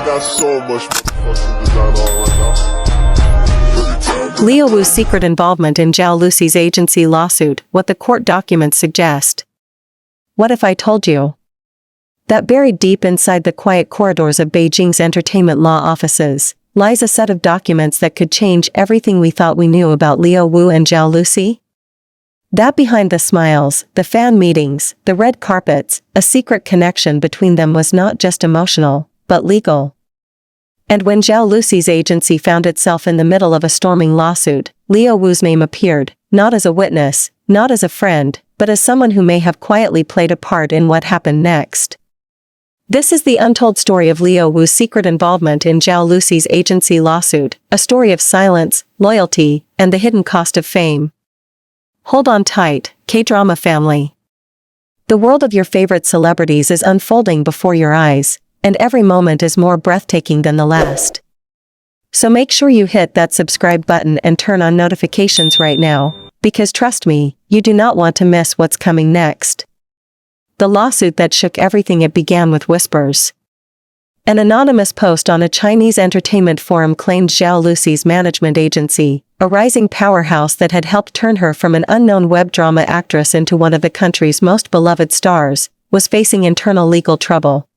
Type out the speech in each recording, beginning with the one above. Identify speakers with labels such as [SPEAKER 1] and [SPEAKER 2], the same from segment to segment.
[SPEAKER 1] got so much fucking design on right now.
[SPEAKER 2] Leowu's secret involvement in Zhao Lusi's agency lawsuit, what the court documents suggest. What if I told you that buried deep inside the quiet corridors of Beijing's entertainment law offices lies a set of documents that could change everything we thought we knew about Leowu and Zhao Lusi? That behind the smiles, the fan meetings, the red carpets, a secret connection between them was not just emotional, but legal. And when Zhao Lusi's agency found itself in the middle of a storming lawsuit, Leowu's name appeared, not as a witness, not as a friend, but as someone who may have quietly played a part in what happened next. This is the untold story of Leowu's secret involvement in Zhao Lusi's agency lawsuit, a story of silence, loyalty, and the hidden cost of fame. Hold on tight, K-drama family. The world of your favorite celebrities is unfolding before your eyes, and every moment is more breathtaking than the last. So make sure you hit that subscribe button and turn on notifications right now, because trust me, you do not want to miss what's coming next. The lawsuit that shook everything. It began with whispers. An anonymous post on a Chinese entertainment forum claimed Zhao Lusi's management agency, a rising powerhouse that had helped turn her from an unknown web drama actress into one of the country's most beloved stars, was facing internal legal trouble.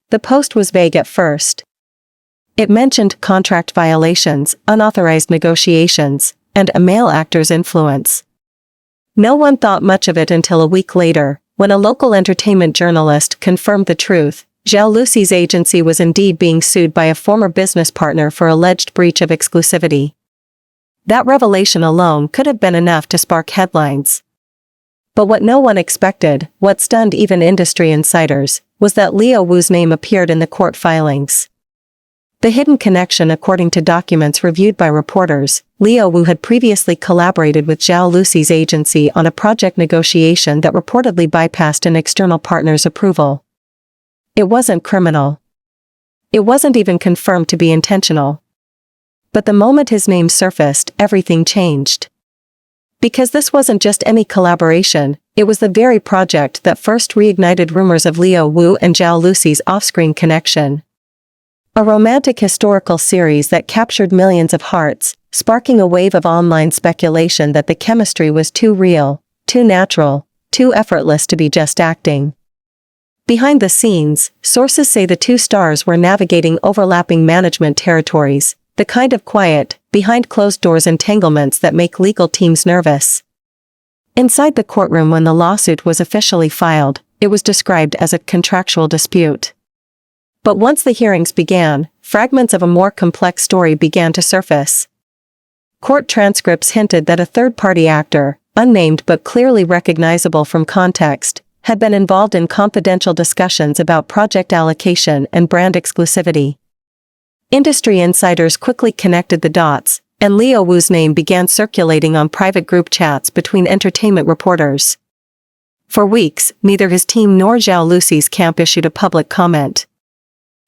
[SPEAKER 2] The post was vague at first. It mentioned contract violations, unauthorized negotiations, and a male actor's influence. No one thought much of it until a week later, when a local entertainment journalist confirmed the truth. Zhao Lusi's agency was indeed being sued by a former business partner for alleged breach of exclusivity. That revelation alone could have been enough to spark headlines. But what no one expected, what stunned even industry insiders, was that Leowu's name appeared in the court filings. The hidden connection. According to documents reviewed by reporters, Leowu had previously collaborated with Zhao Lusi's agency on a project negotiation that reportedly bypassed an external partner's approval. It wasn't criminal. It wasn't even confirmed to be intentional. But the moment his name surfaced, everything changed. Because this wasn't just any collaboration, it was the very project that first reignited rumors of Leowu and Zhao Lusi's off-screen connection. A romantic historical series that captured millions of hearts, sparking a wave of online speculation that the chemistry was too real, too natural, too effortless to be just acting. Behind the scenes, sources say the two stars were navigating overlapping management territories, the kind of quiet, behind-closed-doors entanglements that make legal teams nervous. Inside the courtroom when the lawsuit was officially filed, it was described as a contractual dispute. But once the hearings began, fragments of a more complex story began to surface. Court transcripts hinted that a third-party actor, unnamed but clearly recognizable from context, had been involved in confidential discussions about project allocation and brand exclusivity. Industry insiders quickly connected the dots, and Leowu's name began circulating on private group chats between entertainment reporters. For weeks, neither his team nor Zhao Lusi's camp issued a public comment.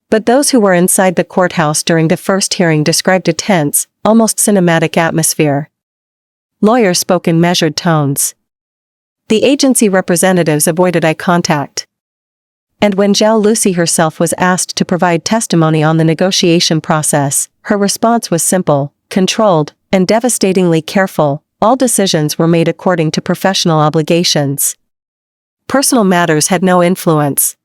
[SPEAKER 2] But those who were inside the courthouse during the first hearing described a tense, almost cinematic atmosphere. Lawyers spoke in measured tones. The agency representatives avoided eye contact. And when Zhao Lusi herself was asked to provide testimony on the negotiation process, her response was simple, controlled, and devastatingly careful. All decisions were made according to professional obligations. Personal matters had no influence.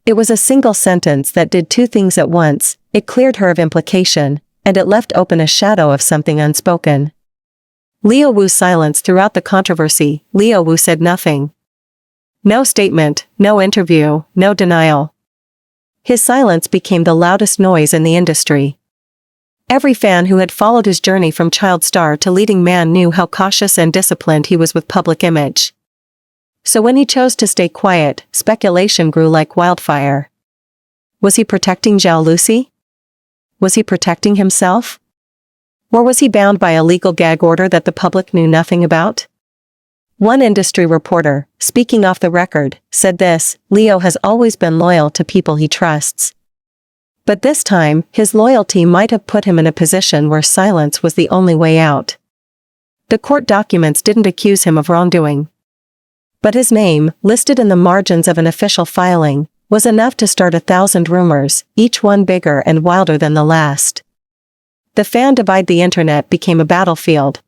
[SPEAKER 2] It was a single sentence that did two things at once. It cleared her of implication, and it left open a shadow of something unspoken. Leowu's silence throughout the controversy. Leowu said nothing. No statement, no interview, no denial. His silence became the loudest noise in the industry. Every fan who had followed his journey from child star to leading man knew how cautious and disciplined he was with public image. So when he chose to stay quiet, speculation grew like wildfire. Was he protecting Zhao Lusi? Was he protecting himself? Or was he bound by a legal gag order that the public knew nothing about? One industry reporter, speaking off the record, said this: Leo has always been loyal to people he trusts. But this time, his loyalty might have put him in a position where silence was the only way out. The court documents didn't accuse him of wrongdoing. But his name, listed in the margins of an official filing, was enough to start 1,000 rumors, each one bigger and wilder than the last. The fan divide the internet became a battlefield.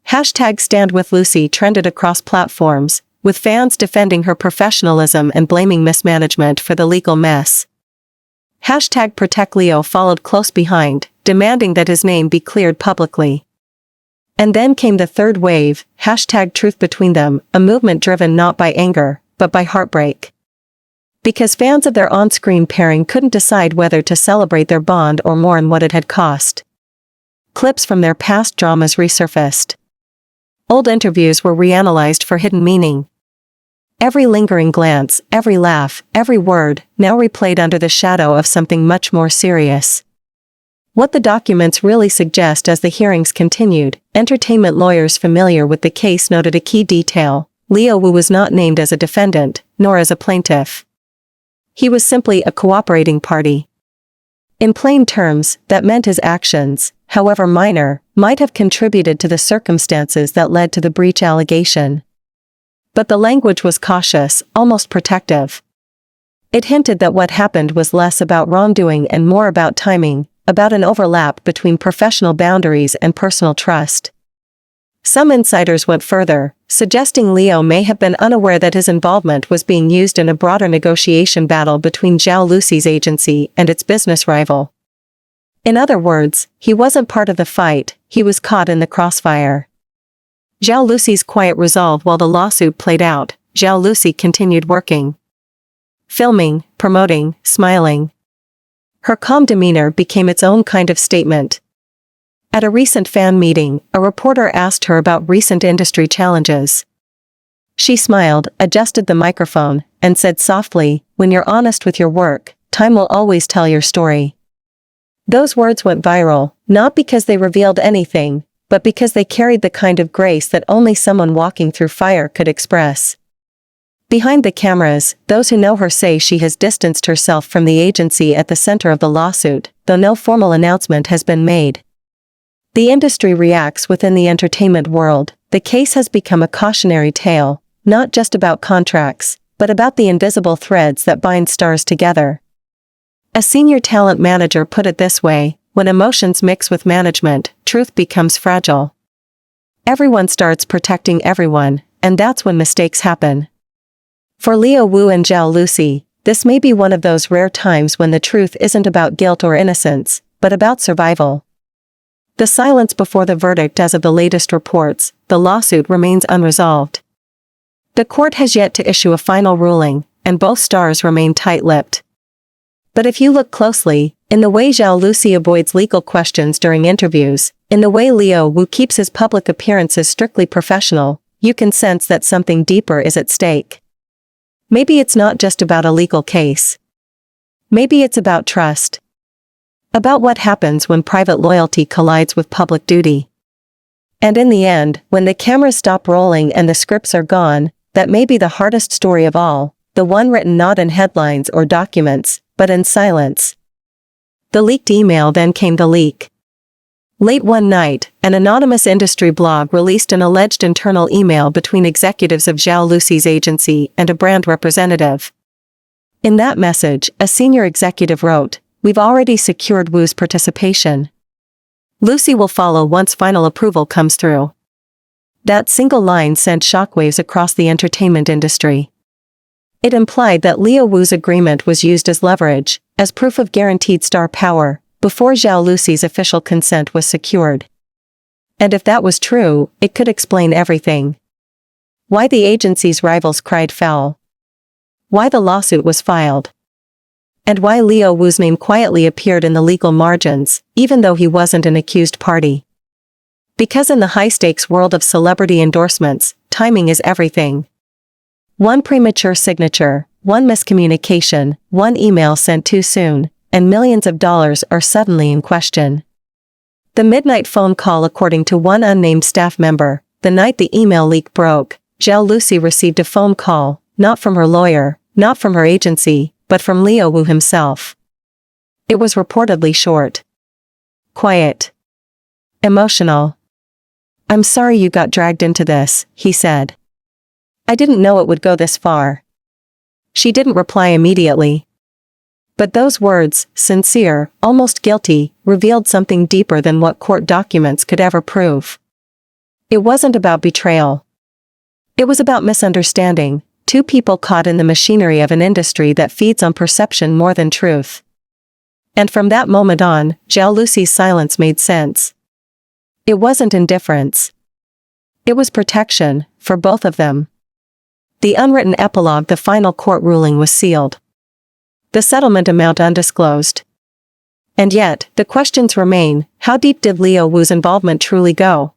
[SPEAKER 2] #StandWithLusi trended across platforms, with fans defending her professionalism and blaming mismanagement for the legal mess. #ProtectLeo followed close behind, demanding that his name be cleared publicly. And then came the third wave, #TruthBetweenThem, a movement driven not by anger, but by heartbreak. Because fans of their on-screen pairing couldn't decide whether to celebrate their bond or mourn what it had cost. Clips from their past dramas resurfaced. Old interviews were reanalyzed for hidden meaning. Every lingering glance, every laugh, every word, now replayed under the shadow of something much more serious. What the documents really suggest as the hearings continued, entertainment lawyers familiar with the case noted a key detail: Leowu was not named as a defendant, nor as a plaintiff. He was simply a cooperating party. In plain terms, that meant his actions, however minor, might have contributed to the circumstances that led to the breach allegation. But the language was cautious, almost protective. It hinted that what happened was less about wrongdoing and more about timing, about an overlap between professional boundaries and personal trust. Some insiders went further, suggesting Leo may have been unaware that his involvement was being used in a broader negotiation battle between Zhao Lusi's agency and its business rival. In other words, he wasn't part of the fight, he was caught in the crossfire. Zhao Lusi's quiet resolve while the lawsuit played out, Zhao Lusi continued working. Filming, promoting, smiling. Her calm demeanor became its own kind of statement. At a recent fan meeting, a reporter asked her about recent industry challenges. She smiled, adjusted the microphone, and said softly, "When you're honest with your work, time will always tell your story." Those words went viral, not because they revealed anything, but because they carried the kind of grace that only someone walking through fire could express. Behind the cameras, those who know her say she has distanced herself from the agency at the center of the lawsuit, though no formal announcement has been made. The industry reacts within the entertainment world. The case has become a cautionary tale, not just about contracts, but about the invisible threads that bind stars together. A senior talent manager put it this way: when emotions mix with management, truth becomes fragile. Everyone starts protecting everyone, and that's when mistakes happen. For Leowu and Zhao Lusi, this may be one of those rare times when the truth isn't about guilt or innocence, but about survival. The silence before the verdict. As of the latest reports, the lawsuit remains unresolved. The court has yet to issue a final ruling, and both stars remain tight-lipped. But if you look closely, in the way Zhao Lusi avoids legal questions during interviews, in the way Leowu keeps his public appearances strictly professional, you can sense that something deeper is at stake. Maybe it's not just about a legal case. Maybe it's about trust. About what happens when private loyalty collides with public duty. And in the end, when the cameras stop rolling and the scripts are gone, that may be the hardest story of all, the one written not in headlines or documents, but in silence. The leaked email. Then came the leak. Late one night, an anonymous industry blog released an alleged internal email between executives of Zhao Lusi's agency and a brand representative. In that message, a senior executive wrote, "We've already secured Wu's participation. Lusi will follow once final approval comes through." That single line sent shockwaves across the entertainment industry. It implied that Leowu's agreement was used as leverage, as proof of guaranteed star power, before Zhao Lusi's official consent was secured. And if that was true, it could explain everything. Why the agency's rivals cried foul. Why the lawsuit was filed. And why Leowu's name quietly appeared in the legal margins, even though he wasn't an accused party. Because in the high-stakes world of celebrity endorsements, timing is everything. One premature signature, one miscommunication, one email sent too soon, and millions of dollars are suddenly in question. The midnight phone call. According to one unnamed staff member, the night the email leak broke, Zhao Lusi received a phone call, not from her lawyer, not from her agency, but from Leowu himself. It was reportedly short. Quiet. Emotional. "I'm sorry you got dragged into this," he said. "I didn't know it would go this far." She didn't reply immediately. But those words, sincere, almost guilty, revealed something deeper than what court documents could ever prove. It wasn't about betrayal. It was about misunderstanding, two people caught in the machinery of an industry that feeds on perception more than truth. And from that moment on, Zhao Lusi's silence made sense. It wasn't indifference. It was protection, for both of them. The unwritten epilogue, the final court ruling, was sealed. The settlement amount undisclosed. And yet, the questions remain: how deep did Leowu's involvement truly go?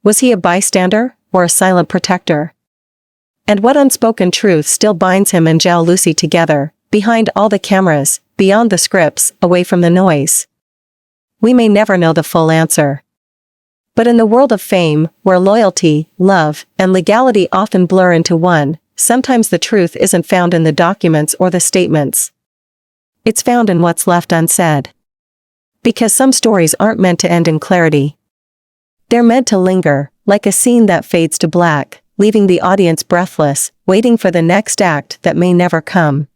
[SPEAKER 2] Was he a bystander, or a silent protector? And what unspoken truth still binds him and Zhao Lusi together, behind all the cameras, beyond the scripts, away from the noise? We may never know the full answer. But in the world of fame, where loyalty, love, and legality often blur into one, sometimes the truth isn't found in the documents or the statements. It's found in what's left unsaid. Because some stories aren't meant to end in clarity. They're meant to linger, like a scene that fades to black, leaving the audience breathless, waiting for the next act that may never come.